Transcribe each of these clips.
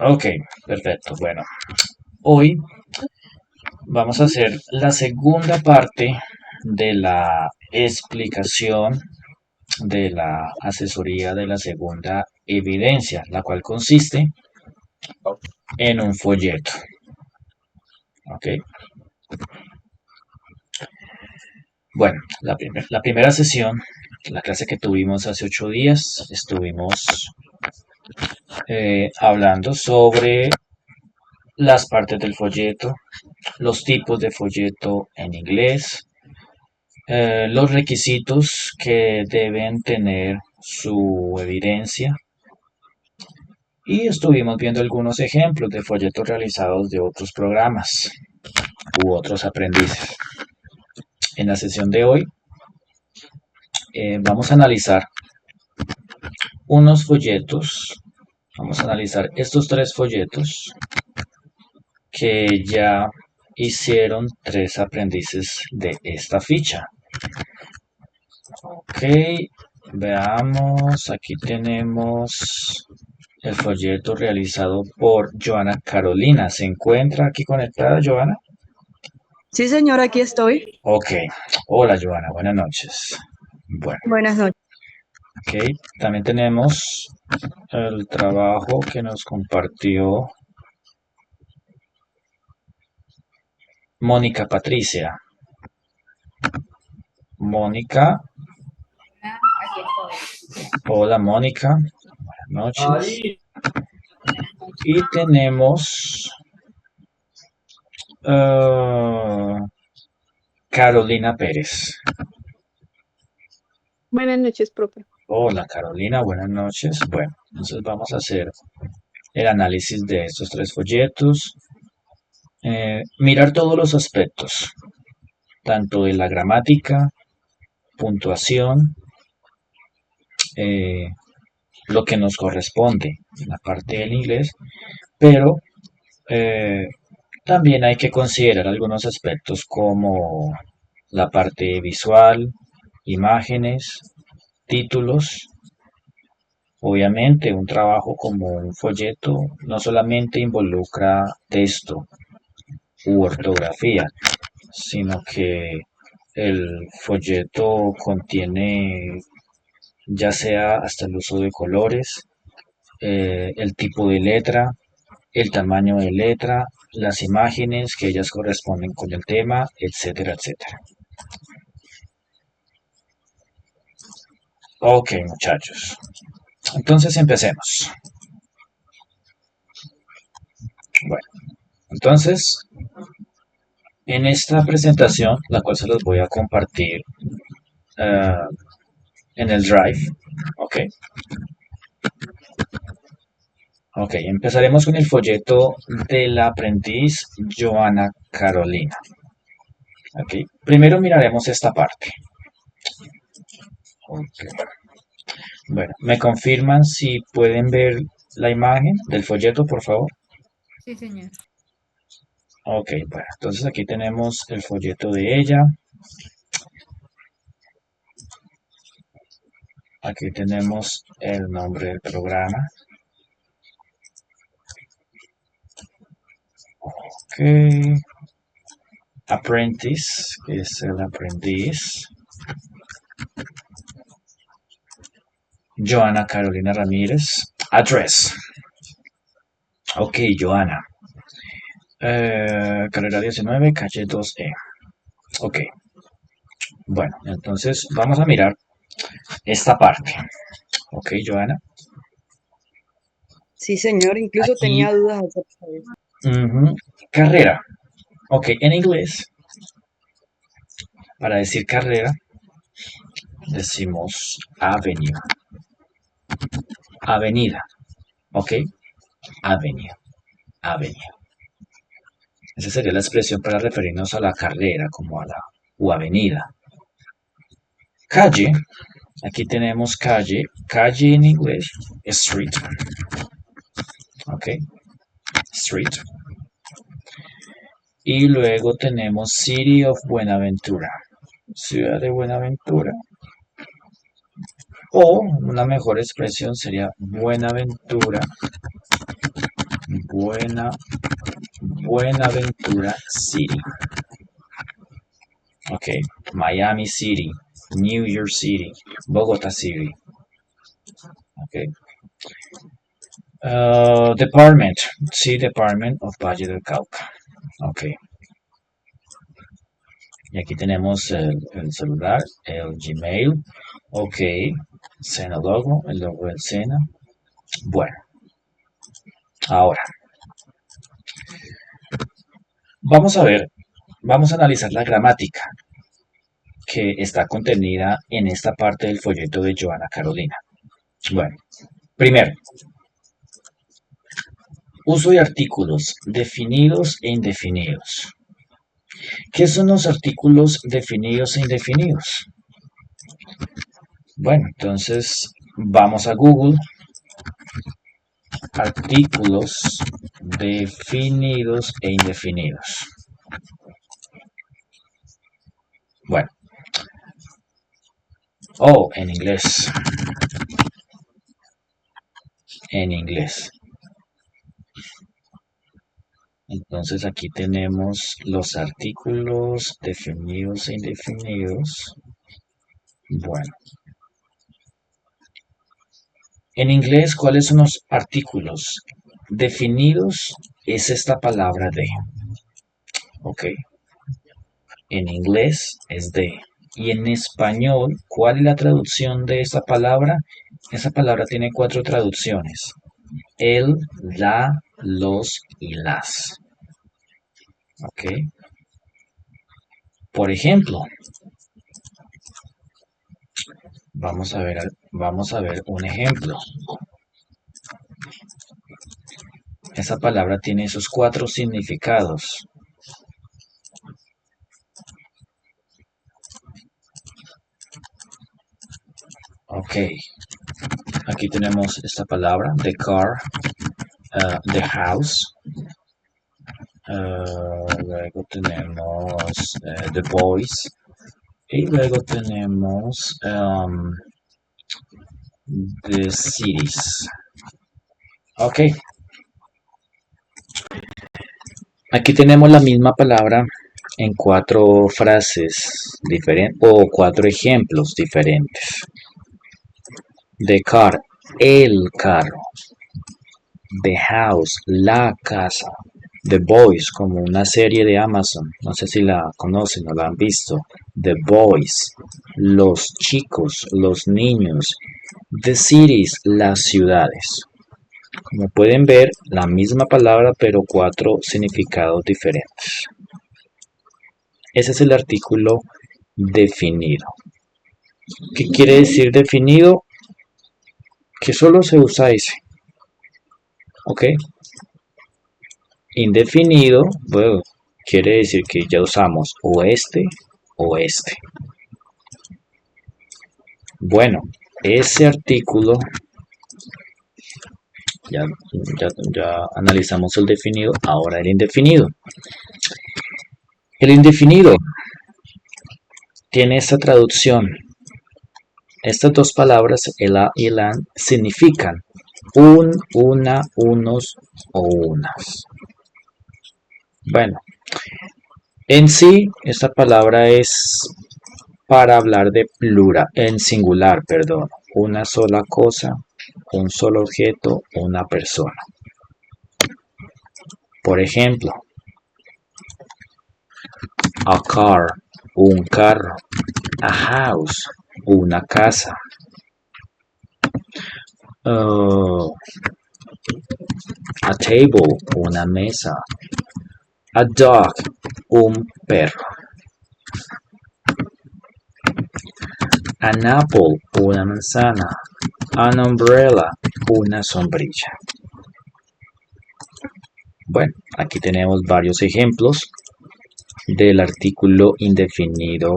Ok, perfecto. Bueno, hoy vamos a hacer la segunda parte de la explicación de la asesoría de la segunda evidencia, la cual consiste en un folleto. Ok, bueno, la primera sesión, la clase que tuvimos hace 8 días, estuvimos hablando sobre las partes del folleto, los tipos de folleto en inglés, los requisitos que deben tener su evidencia y estuvimos viendo algunos ejemplos de folletos realizados de otros programas u otros aprendices. En la sesión de hoy vamos a analizar unos folletos, vamos a analizar estos tres folletos que ya hicieron tres aprendices de esta ficha. Ok, veamos, aquí tenemos el folleto realizado por Joana Carolina. ¿Se encuentra aquí conectada, Joana? Sí, señor, aquí estoy. Ok, hola Joana, buenas noches. Bueno, Buenas noches. ok, también tenemos el trabajo que nos compartió Mónica Patricia. Mónica, hola Mónica, buenas noches. Y tenemos eh, Carolina Pérez. Buenas noches, profe. Hola Carolina, buenas noches. Bueno, entonces vamos a hacer el análisis de estos tres folletos. Mirar todos los aspectos, tanto de la gramática, puntuación, eh, lo que nos corresponde en la parte del inglés, pero eh, también hay que considerar algunos aspectos como la parte visual, imágenes, títulos. Obviamente, un trabajo como un folleto no solamente involucra texto u ortografía, sino que el folleto contiene ya sea hasta el uso de colores, el tipo de letra, el tamaño de letra, las imágenes que ellas corresponden con el tema, etcétera, etcétera. Ok, muchachos. Entonces empecemos. Bueno, entonces en esta presentación, la cual se los voy a compartir eh, en el Drive, ok, ok, empezaremos con el folleto del aprendiz Joana Carolina. Ok, primero miraremos esta parte. Ok. Bueno, ¿me confirman si pueden ver la imagen del folleto, por favor? Sí, señor. Ok, bueno, entonces aquí tenemos el folleto de ella. Aquí tenemos el nombre del programa. Ok, Apprentice, que es el aprendiz. Joana Carolina Ramírez. Address. Ok, Joana. Carrera 19, calle 2E. Ok, bueno, entonces vamos a mirar esta parte. Ok, Joana. Sí, señor, incluso Aquí, tenía dudas acerca de eso. ujú, carrera. Ok, en inglés, para decir carrera, decimos avenue. Avenida. Ok, avenue. Avenue. Esa sería la expresión para referirnos a la carrera, como a la o avenida. Calle. Aquí tenemos calle. Calle en inglés, street. Ok, street. Y luego tenemos City of Buenaventura, ciudad de Buenaventura. O una mejor expresión sería Buenaventura Buenaventura City. Ok, Miami City, New York City, Bogota City. Ok. Department, sí, Department of Valle del Cauca. Ok. Y aquí tenemos el celular, el Gmail. Ok. Sena logo, el logo del Sena. Bueno, ahora vamos a ver, vamos a analizar la gramática que está contenida en esta parte del folleto de Joana Carolina. Bueno, primero, uso de artículos definidos e indefinidos. ¿Qué son los artículos definidos e indefinidos? Bueno, entonces vamos a Google, artículos definidos e indefinidos. Bueno, en inglés. En inglés. Entonces aquí tenemos los artículos definidos e indefinidos. Bueno, en inglés, ¿cuáles son los artículos definidos? Es esta palabra de. Ok, en inglés es de. Y en español, ¿cuál es la traducción de esa palabra? Esa palabra tiene 4 traducciones. El, la, los y las. Ok. Por ejemplo, vamos a ver un ejemplo. Esa palabra tiene esos 4 significados. Ok. Aquí tenemos esta palabra, the car, the house. Luego tenemos the boys. Y luego tenemos the cities. Ok. Aquí tenemos la misma palabra en 4 frases diferentes o 4 ejemplos diferentes. The car, el carro. The house, la casa. The Boys, como una serie de Amazon. No sé si la conocen o la han visto. The Boys, los chicos, los niños. The cities, las ciudades. Como pueden ver, la misma palabra pero 4 significados diferentes. Ese es el artículo definido. ¿Qué quiere decir definido? Que solo se usa ese. ¿Ok? Indefinido, bueno, quiere decir que ya usamos o este o este. Bueno, ese artículo, ya analizamos el definido, ahora el indefinido. El indefinido tiene esta traducción. Estas 2 palabras, el a y el an, significan un, una, unos o unas. Bueno, en sí, esta palabra es para hablar de plural, en singular, perdón, una sola cosa, un solo objeto, una persona. Por ejemplo, a car, un carro, a house, una casa, a table, una mesa, a dog, un perro, an apple, una manzana, an umbrella, una sombrilla. Bueno, aquí tenemos varios ejemplos del artículo indefinido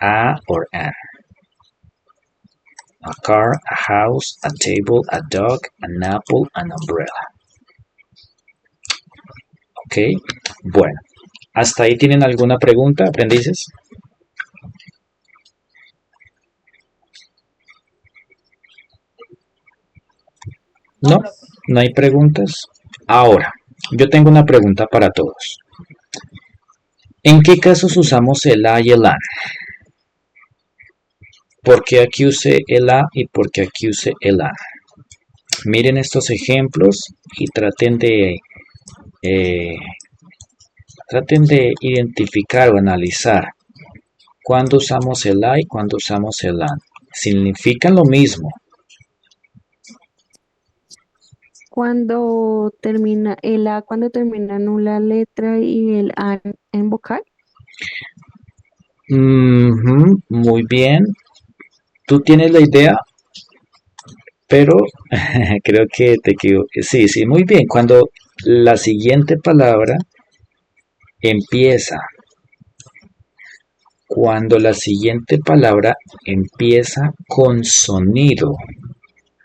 a or an. A car, a house, a table, a dog, an apple, an umbrella. Ok, bueno. ¿Hasta ahí tienen alguna pregunta, aprendices? ¿No? ¿No hay preguntas? Ahora, yo tengo una pregunta para todos. ¿En qué casos usamos el a y el an? ¿Por qué aquí usé el a y por qué aquí usé el an? Miren estos ejemplos y eh, traten de identificar o analizar cuándo usamos el a y cuándo usamos el an. Significan lo mismo. Cuando termina el A, cuando termina en una letra y el A en vocal. Muy bien. Tú tienes la idea, pero creo que te equivoqué. Sí, sí, muy bien. Cuando la siguiente palabra empieza, cuando la siguiente palabra empieza con sonido.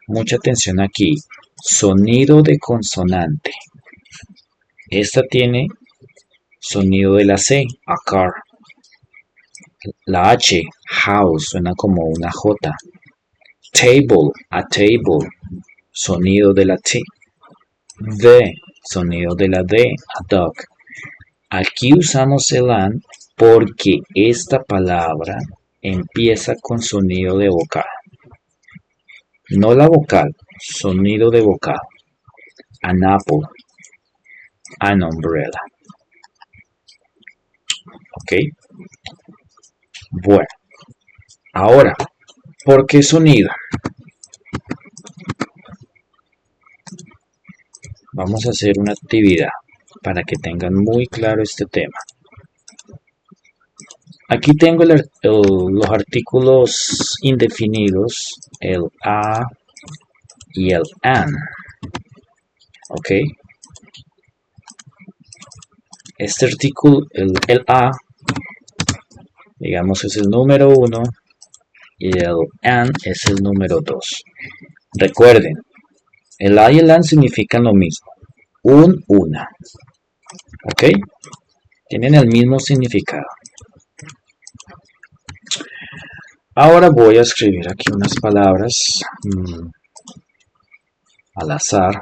Mucha atención aquí. Sonido de consonante. Esta tiene sonido de la C, a car. La H, house, suena como una J. Table, a table, sonido de la T. The, sonido de la D, a dog. Aquí usamos el an porque esta palabra empieza con sonido de vocal. No la vocal, sonido de vocal. An apple, an umbrella. ¿Ok? Bueno, ahora, ¿por qué sonido? Vamos a hacer una actividad para que tengan muy claro este tema. Aquí tengo los artículos indefinidos, el a y el an. ¿Ok? Este artículo, el a, digamos, es el número 1 y el an es el número 2. Recuerden, el a y el an significan lo mismo. Una. ¿Ok? Tienen el mismo significado. Ahora voy a escribir aquí unas palabras al azar.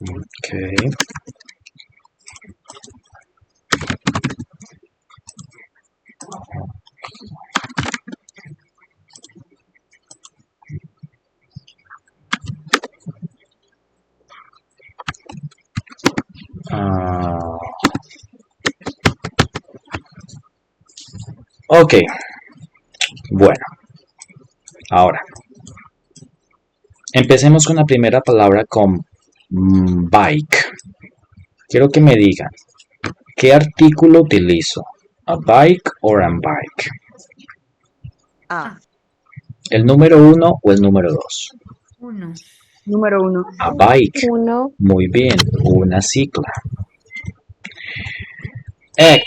Ok. Ok, bueno, ahora empecemos con la primera palabra con bike. Quiero que me digan, ¿qué artículo utilizo? ¿A bike o a bike? A. ¿El número 1 o el número 2? Uno. Número 1. A bike. Uno. Muy bien, una cicla. Egg.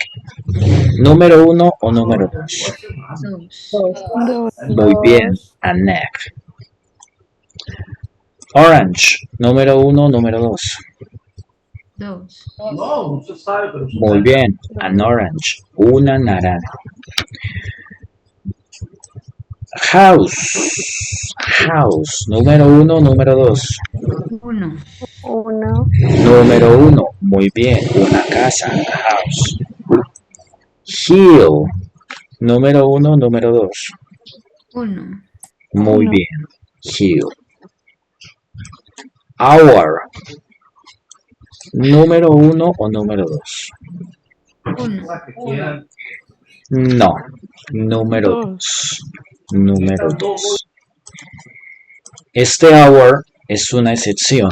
¿Número 1 o número 2? Dos. Dos. Muy bien, an egg. Orange. ¿Número 1 o número 2? Dos. Muy bien, an orange. Una naranja. House. House. ¿Número 1 o número 2? Uno. Uno. Número 1. Muy bien, una casa. House. Hill. Número 1 o número 2? Uno. Muy Uno. bien, hill. Hour. ¿Número 1 o número 2? Uno. No, número Dos. 2. Número 2. Este hour es una excepción.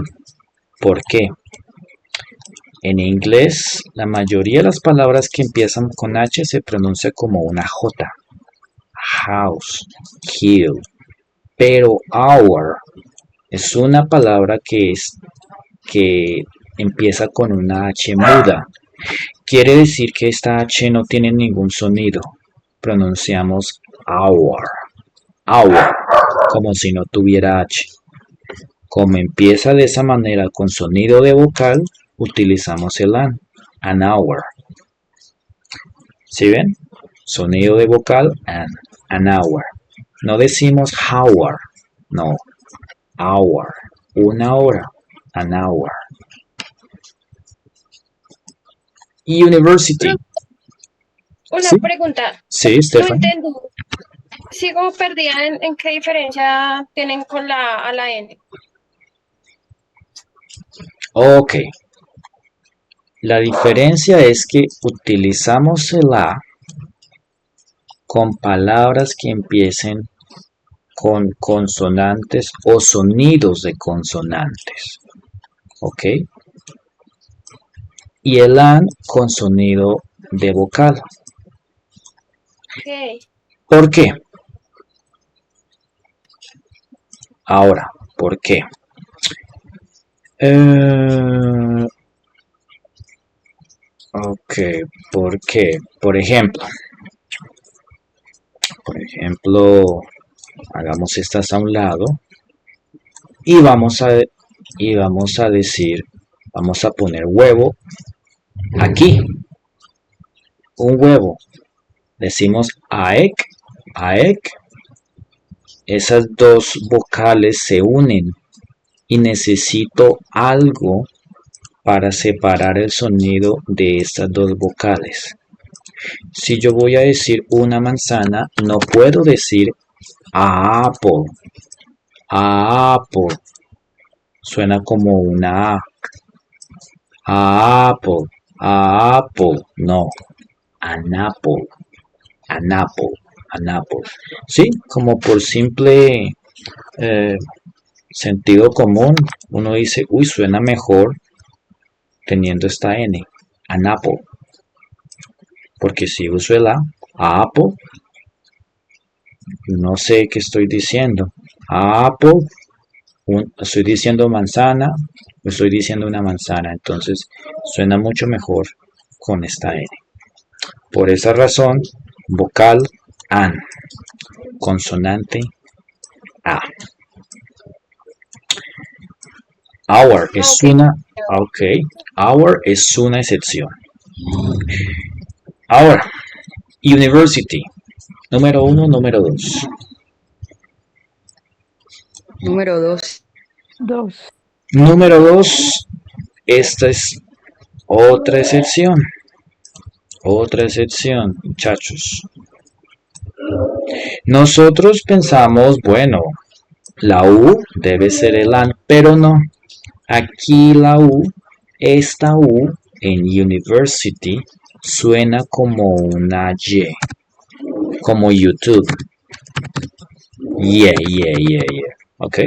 ¿Por qué? En inglés, la mayoría de las palabras que empiezan con H se pronuncia como una J. House, hill. Pero hour es una palabra que empieza con una H muda. Quiere decir que esta H no tiene ningún sonido. Pronunciamos hour. Hour, como si no tuviera H. Como empieza de esa manera con sonido de vocal, utilizamos el an hour. ¿Sí ven? Sonido de vocal, an hour. No decimos hour, no, hour. Una hora, an hour. University. Una ¿Sí? pregunta. Sí, No Stephanie. entendí. Sigo perdida en qué diferencia tienen con la A a la N. Ok. La diferencia es que utilizamos el A con palabras que empiecen con consonantes o sonidos de consonantes. ¿Ok? Y el AN con sonido de vocal. Ok. ¿Por qué? Ahora, ¿por qué? Ok, ¿por qué? Por ejemplo, hagamos estas a un lado y vamos a decir, vamos a poner huevo aquí, un huevo. Decimos aec, aec. Esas dos vocales se unen y necesito algo para separar el sonido de estas dos vocales. Si yo voy a decir una manzana, no puedo decir apple, apple. Suena como una A. Apple, apple. No, an apple, an apple, an apple. Sí, como por simple eh, sentido común, uno dice, uy, suena mejor teniendo esta N, an apple. Porque si uso el a apple, no sé qué estoy diciendo. A apple, estoy diciendo manzana, estoy diciendo una manzana, entonces suena mucho mejor con esta N. Por esa razón, vocal an, consonante a. Hour es una, ok, hour es una excepción. Ahora, university, número 1, número 2. Número 2. 2. Número 2, esta es otra excepción. Otra excepción, muchachos. Nosotros pensamos, bueno, la U debe ser el AN, pero no. Aquí la U, esta U en university suena como una Y, como YouTube. Yeah. ¿Ok?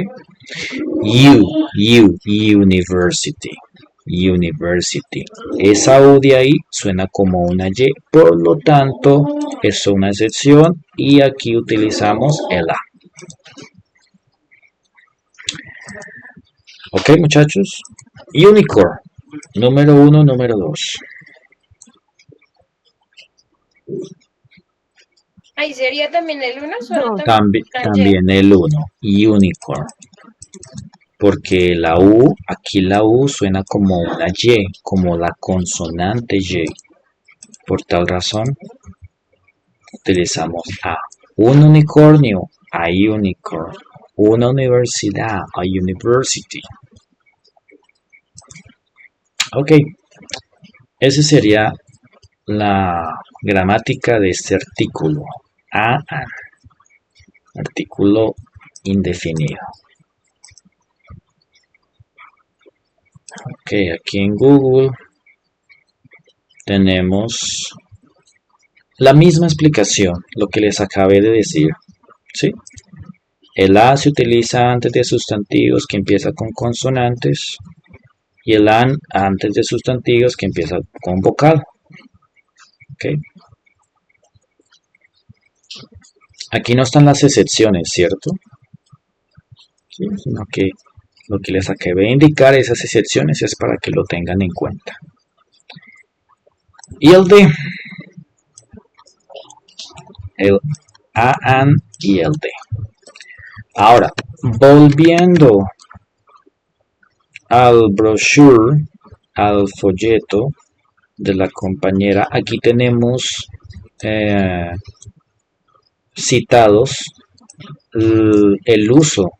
University. University. Esa U de ahí suena como una Y, por lo tanto es una excepción y aquí utilizamos el A. Ok, muchachos. Unicorn. Número 1, número 2. Ahí sería también el 1, solo También el 1. Unicorn. Porque la U, aquí la U suena como una Y, como la consonante Y. Por tal razón, utilizamos A. Un unicornio, a unicorn. Una universidad, a university. Ok, esa sería la gramática de este artículo. A, artículo indefinido. Ok, aquí en Google tenemos la misma explicación, lo que les acabé de decir. ¿Sí? El A se utiliza antes de sustantivos que empieza con consonantes y el AN antes de sustantivos que empieza con vocal. ¿Ok? Aquí no están las excepciones, ¿cierto? Sí, sino que lo que les acabé de indicar, esas excepciones, es para que lo tengan en cuenta. Y el D. El A, AN y el D. Ahora, volviendo al brochure, al folleto, de la compañera. Aquí tenemos citados el uso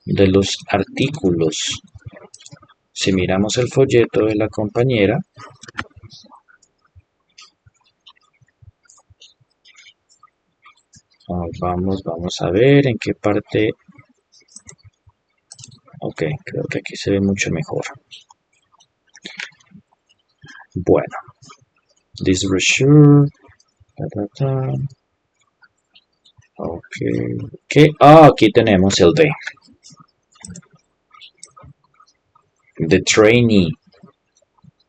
de los artículos. Si miramos el folleto de la compañera, vamos a ver en qué parte. Ok, creo que aquí se ve mucho mejor. Bueno, this brochure. Ok. Aquí tenemos el de the trainee.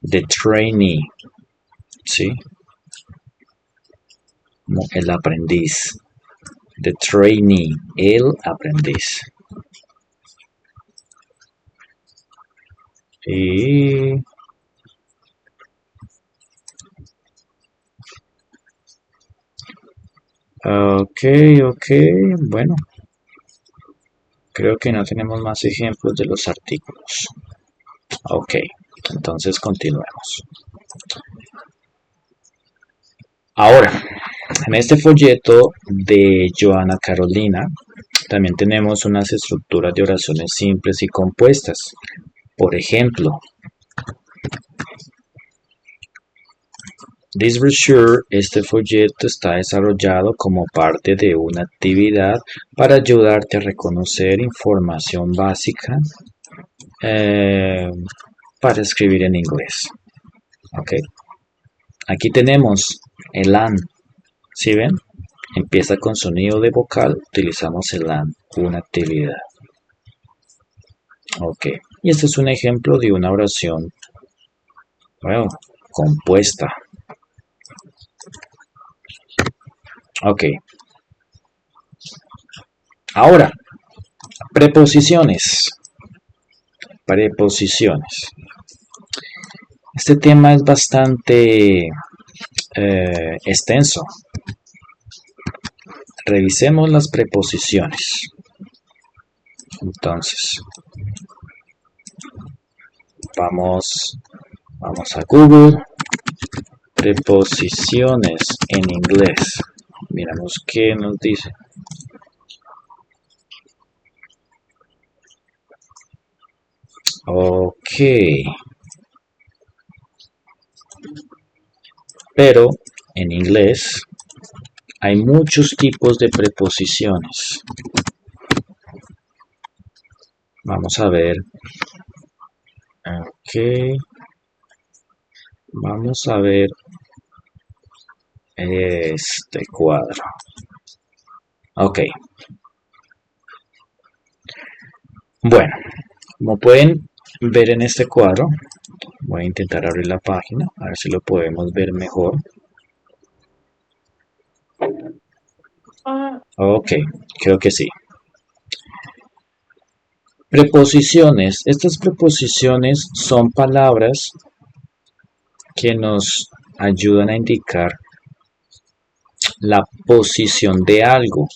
The trainee. ¿Sí? Como el aprendiz. The trainee. El aprendiz. Y ok, bueno, creo que no tenemos más ejemplos de los artículos. Ok, entonces continuemos. Ahora, en este folleto de Joana Carolina, también tenemos unas estructuras de oraciones simples y compuestas. Por ejemplo, this brochure, este folleto está desarrollado como parte de una actividad para ayudarte a reconocer información básica para escribir en inglés. Ok. Aquí tenemos el an. ¿Sí ven? Empieza con sonido de vocal. Utilizamos el an, una actividad. Ok. Y este es un ejemplo de una oración, bueno, compuesta. Ok. Ahora, preposiciones. Preposiciones. Este tema es bastante extenso. Revisemos las preposiciones. Entonces, vamos a Google. Preposiciones en inglés. Miramos qué nos dice. Ok. Pero en inglés hay muchos tipos de preposiciones. Vamos a ver. Ok. Vamos a ver este cuadro. Ok. Bueno, como pueden ver en este cuadro, voy a intentar abrir la página, a ver si lo podemos ver mejor. Ok, creo que sí. Preposiciones. Estas preposiciones son palabras que nos ayudan a indicar la posición de algo.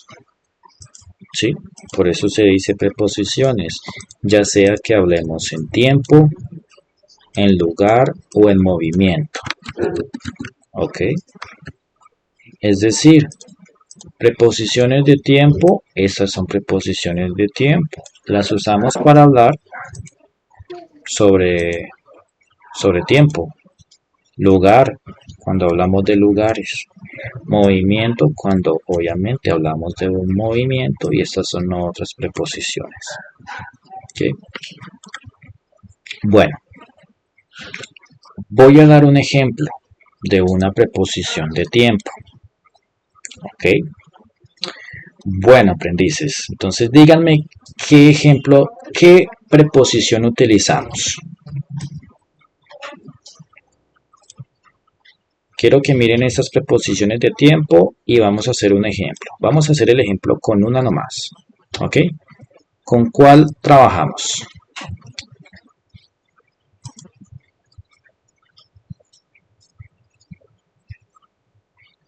¿Sí? Por eso se dice preposiciones, ya sea que hablemos en tiempo, en lugar o en movimiento. ¿Ok? Es decir, preposiciones de tiempo, estas son preposiciones de tiempo. Las usamos para hablar sobre tiempo. Lugar, cuando hablamos de lugares. Movimiento, cuando obviamente hablamos de un movimiento, y estas son otras preposiciones. ¿Okay? Bueno, voy a dar un ejemplo de una preposición de tiempo. ¿Ok? Bueno, aprendices, entonces díganme qué ejemplo, qué preposición utilizamos. Quiero que miren estas preposiciones de tiempo y vamos a hacer un ejemplo. Vamos a hacer el ejemplo con una nomás. ¿Ok? ¿Con cuál trabajamos?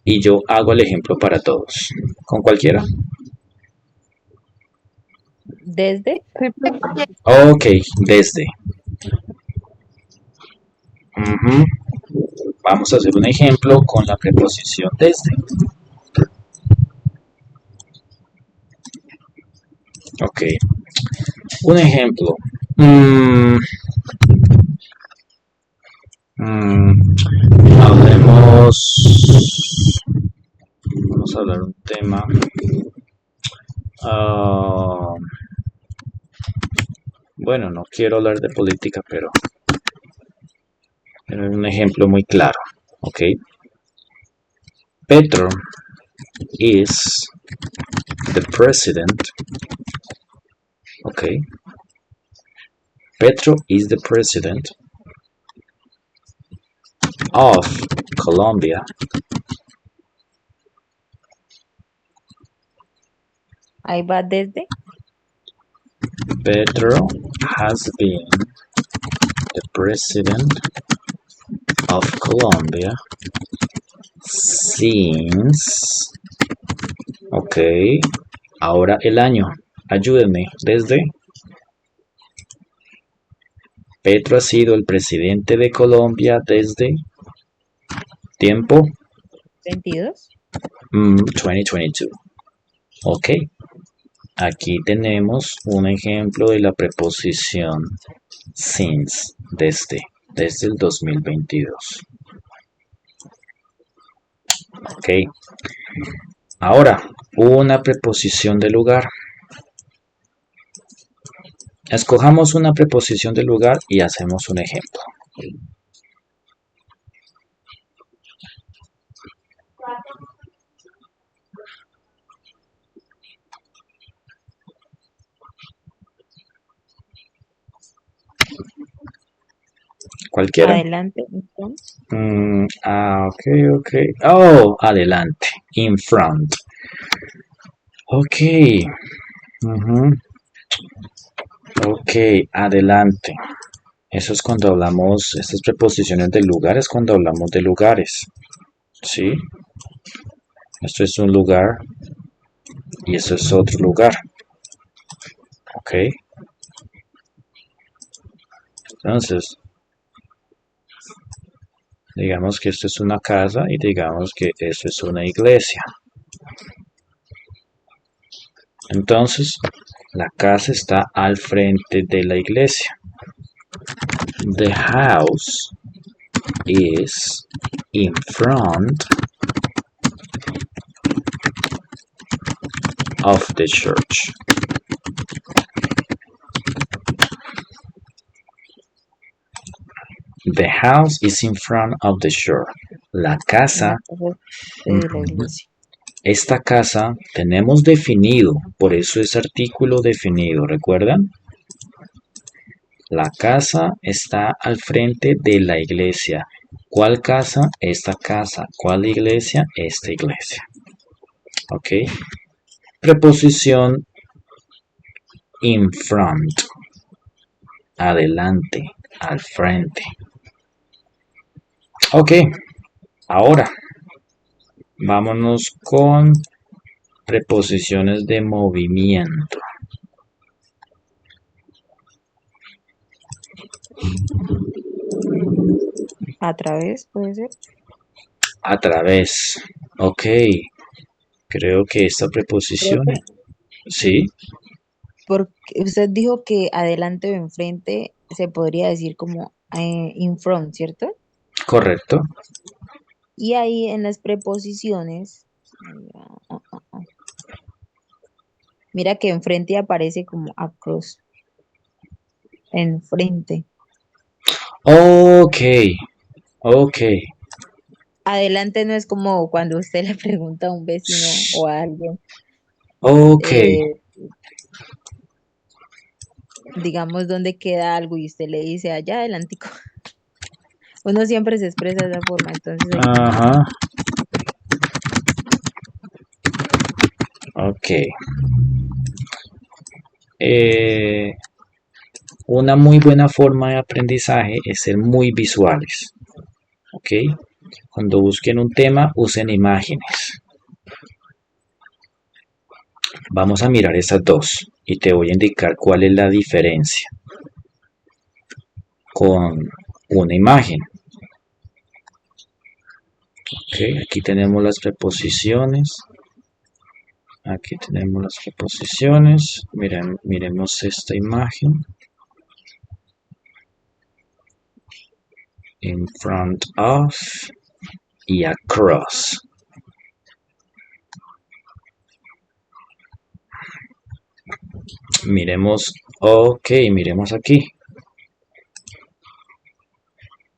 Y yo hago el ejemplo para todos. ¿Con cualquiera? Desde. Ok, desde. Vamos a hacer un ejemplo con la preposición desde. Ok, un ejemplo. Hablemos. Vamos a hablar un tema. ah, bueno, no quiero hablar de política, pero es un ejemplo muy claro. Ok, Petro is the president. Okay, Petro is the president of Colombia. Ahí va desde. Petro has been the president of Colombia since. Ok, ahora el año. Ayúdenme. Desde. Petro ha sido el presidente de Colombia desde. Tiempo. 22. 2022. Ok. Aquí tenemos un ejemplo de la preposición since, desde el 2022. Ok. Ahora, una preposición de lugar. Escojamos una preposición de lugar y hacemos un ejemplo. Cualquiera. Adelante. Entonces, Ok, ok. Oh, adelante. In front. Ok. Ujú. Ok, adelante. Eso es cuando hablamos, estas preposiciones de lugar es cuando hablamos de lugares. ¿Sí? Esto es un lugar y eso es otro lugar. Ok. Entonces, digamos que esto es una casa y digamos que esto es una iglesia. Entonces, la casa está al frente de la iglesia. The house is in front of the church. The house is in front of the church. La casa, de la iglesia. esta casa tenemos definido, por eso es artículo definido, ¿recuerdan? La casa está al frente de la iglesia. ¿Cuál casa? Esta casa. ¿Cuál iglesia? Esta iglesia. ¿Ok? Preposición in front. Adelante, al frente. Ok, ahora vámonos con preposiciones de movimiento. A través, puede ser. A través. Ok, creo que esta preposición, Profe, sí, porque usted dijo que adelante o enfrente se podría decir como in front, ¿cierto? correcto. Y ahí en las preposiciones, ahí va, mira que enfrente aparece como across, enfrente. Ok, ok, Adelante no es como cuando usted le pregunta a un vecino o a alguien, ok. eh, digamos, dónde queda algo y usted le dice allá adelantico. Uno siempre se expresa de esa forma, entonces ahí como que Ajá, ok. Eh, una muy buena forma de aprendizaje es ser muy visuales. ¿Ok? Cuando busquen un tema, usen imágenes. Vamos a mirar esas dos y te voy a indicar cuál es la diferencia con una imagen. Ok, aquí tenemos las preposiciones. Aquí tenemos las preposiciones. Miren, miremos esta imagen. In front of y across. Miremos, ok, miremos aquí.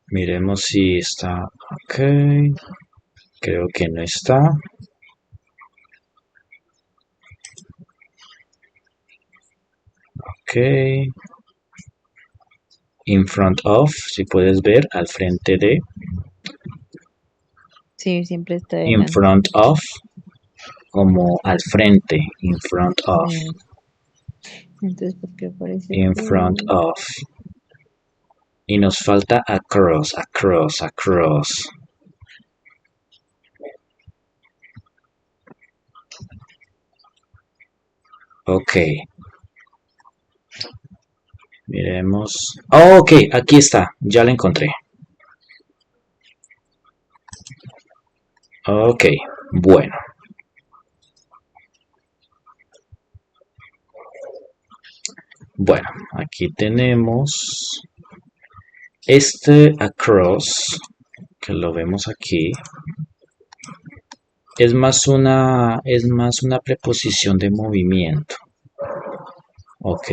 Miremos si está, ok. Creo que no está. Ok. In front of, si puedes ver, al frente de. Sí, siempre está In delante. front of, como al frente. In front of. Entonces, ¿por qué aparece In front of. Y nos falta across, across, across. Ok. Miremos. Oh, ok, aquí está. Ya la encontré. Ok, bueno. Bueno, aquí tenemos este across, que lo vemos aquí. Es más una preposición de movimiento. Ok,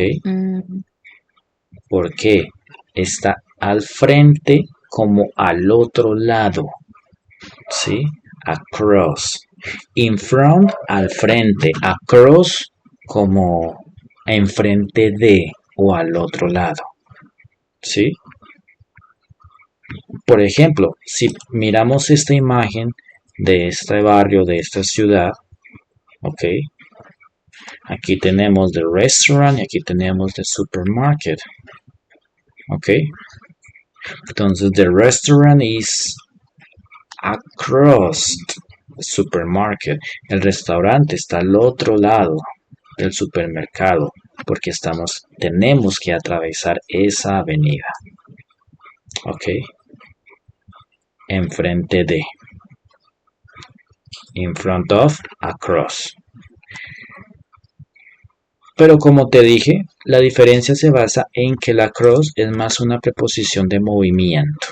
porque está al frente como al otro lado. ¿Sí? Across. In front, al frente. Across, como enfrente de o al otro lado. ¿Sí? Por ejemplo, si miramos esta imagen de este barrio, de esta ciudad, ok, aquí tenemos the restaurant y aquí tenemos the supermarket, ok, entonces the restaurant is across the supermarket, el restaurante está al otro lado del supermercado porque tenemos que atravesar esa avenida, ok, enfrente de, in front of, across. Pero como te dije, la diferencia se basa en que la cross es más una preposición de movimiento,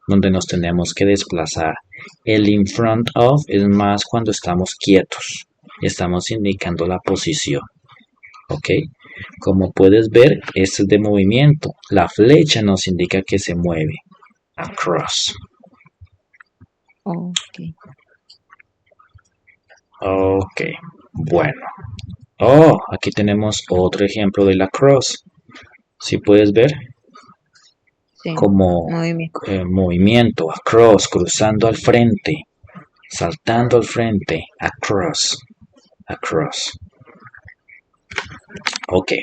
donde nos tenemos que desplazar. El in front of es más cuando estamos quietos, estamos indicando la posición. ¿Ok? Como puedes ver, esto es de movimiento. La flecha nos indica que se mueve. Across. Ok. Ok, bueno. Oh, aquí tenemos otro ejemplo de la cross. Si puedes ver, Sí, como movimiento. movimiento, across, cruzando al frente, saltando al frente, across, across. Ok,